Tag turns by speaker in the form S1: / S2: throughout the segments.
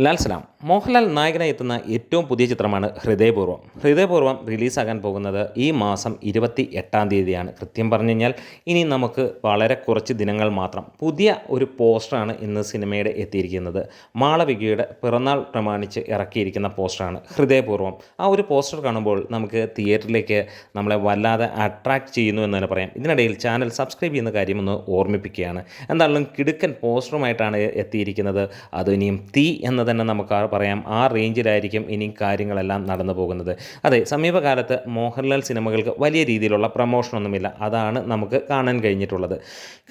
S1: ലാൽ സലാം മോഹൻലാൽ നായകനായി എത്തുന്ന ഏറ്റവും പുതിയ ചിത്രമാണ് ഹൃദയപൂർവ്വം. ഹൃദയപൂർവ്വം റിലീസാകാൻ പോകുന്നത് ഈ മാസം 28-ാം തീയതിയാണ്. കൃത്യം പറഞ്ഞു കഴിഞ്ഞാൽ ഇനി നമുക്ക് വളരെ കുറച്ച് ദിനങ്ങൾ മാത്രം. പുതിയ ഒരു പോസ്റ്ററാണ് ഇന്ന് സിനിമയുടെ എത്തിയിരിക്കുന്നത്. മാളവികയുടെ പിറന്നാൾ പ്രമാണിച്ച് ഇറക്കിയിരിക്കുന്ന പോസ്റ്ററാണ് ഹൃദയപൂർവ്വം. ആ ഒരു പോസ്റ്റർ കാണുമ്പോൾ നമുക്ക് തിയേറ്ററിലേക്ക് നമ്മളെ വല്ലാതെ അട്രാക്റ്റ് ചെയ്യുന്നു എന്ന് തന്നെ പറയാം. ഇതിനിടയിൽ ചാനൽ സബ്സ്ക്രൈബ് ചെയ്യുന്ന കാര്യം ഒന്ന് ഓർമ്മിപ്പിക്കുകയാണ്. എന്തായാലും കിടുക്കൻ പോസ്റ്ററുമായിട്ടാണ് എത്തിയിരിക്കുന്നത്. അത് ഇനിയും തീ എന്ന് തന്നെ നമുക്ക് പറയാം. ആ റേഞ്ചിലായിരിക്കും ഇനി കാര്യങ്ങളെല്ലാം നടന്നു പോകുന്നത്. അതെ, സമീപകാലത്ത് മോഹൻലാൽ സിനിമകൾക്ക് വലിയ രീതിയിലുള്ള പ്രമോഷനൊന്നുമില്ല. അതാണ് നമുക്ക് കാണാൻ കഴിഞ്ഞിട്ടുള്ളത്.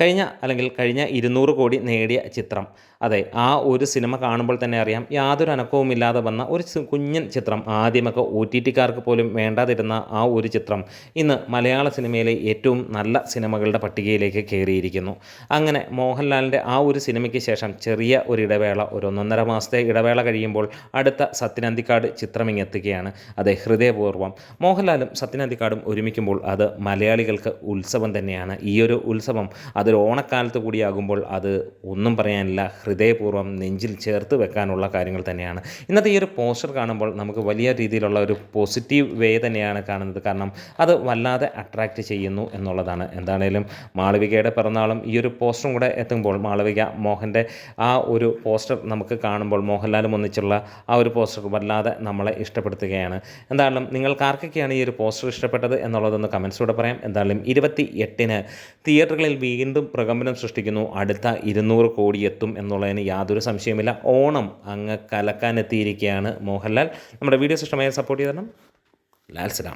S1: കഴിഞ്ഞ 200 കോടി നേടിയ ചിത്രം. അതെ, ആ ഒരു സിനിമ കാണുമ്പോൾ തന്നെ അറിയാം യാതൊരു അനക്കവുമില്ലാതെ വന്ന ഒരു കുഞ്ഞൻ ചിത്രം. ആദ്യമൊക്കെ OTTക്കാർക്ക് പോലും വേണ്ടാതിരുന്ന ആ ഒരു ചിത്രം ഇന്ന് മലയാള സിനിമയിലെ ഏറ്റവും നല്ല സിനിമകളുടെ പട്ടികയിലേക്ക് കയറിയിരിക്കുന്നു. അങ്ങനെ മോഹൻലാലിൻ്റെ ആ ഒരു സിനിമയ്ക്ക് ശേഷം ചെറിയ ഒരു ഇടവേള, ഒരു 1.5 മാസത്തെ ഇടവേള കഴിയുമ്പോൾ അടുത്ത സത്യനന്തിക്കാട് ചിത്രം ഇങ്ങെത്തുകയാണ്. അതെ, ഹൃദയപൂർവ്വം. മോഹൻലാലും സത്യനന്തിക്കാടും ഒരുമിക്കുമ്പോൾ അത് മലയാളികൾക്ക് ഉത്സവം തന്നെയാണ്. ഈ ഒരു ഉത്സവം അതൊരു ഓണക്കാലത്ത് കൂടിയാകുമ്പോൾ അത് ഒന്നും പറയാനില്ല. ഹൃദയപൂർവ്വം നെഞ്ചിൽ ചേർത്ത് വെക്കാനുള്ള കാര്യങ്ങൾ തന്നെയാണ്. ഇന്നത്തെ ഈ ഒരു പോസ്റ്റർ കാണുമ്പോൾ നമുക്ക് വലിയ രീതിയിലുള്ള ഒരു പോസിറ്റീവ് വേ തന്നെയാണ് കാണുന്നത്. കാരണം അത് വല്ലാതെ അട്രാക്റ്റ് ചെയ്യുന്നു എന്നുള്ളതാണ്. എന്താണേലും മാളവികയുടെ പിറന്നാളും ഈ ഒരു പോസ്റ്ററും കൂടെ എത്തുമ്പോൾ, മാളവിക മോഹൻ്റെ ആ ഒരു പോസ്റ്റർ നമുക്ക് കാണുമ്പോൾ, മോഹൻലാലും ഒന്നിച്ചുള്ള ആ ഒരു പോസ്റ്റർ വല്ലാതെ നമ്മളെ ഇഷ്ടപ്പെടുത്തുകയാണ്. എന്തായാലും നിങ്ങൾക്ക് ആർക്കൊക്കെയാണ് ഈ ഒരു പോസ്റ്റർ ഇഷ്ടപ്പെട്ടത് എന്നുള്ളതൊന്ന് കമൻസിലൂടെ പറയാം. എന്തായാലും 28-ന് തിയേറ്ററുകളിൽ വീണ്ടും പ്രകമ്പനം സൃഷ്ടിക്കുന്നു. അടുത്ത 200 കോടി എത്തും എന്നുള്ളതിന് യാതൊരു സംശയവുമില്ല. ഓണം അങ്ങ് കലക്കാനെത്തിയിരിക്കുകയാണ് മോഹൻലാൽ. നമ്മുടെ വീഡിയോസ് ഇഷ്ടമായി സപ്പോർട്ട് ചെയ്തരണം. ലാൽ സലാം.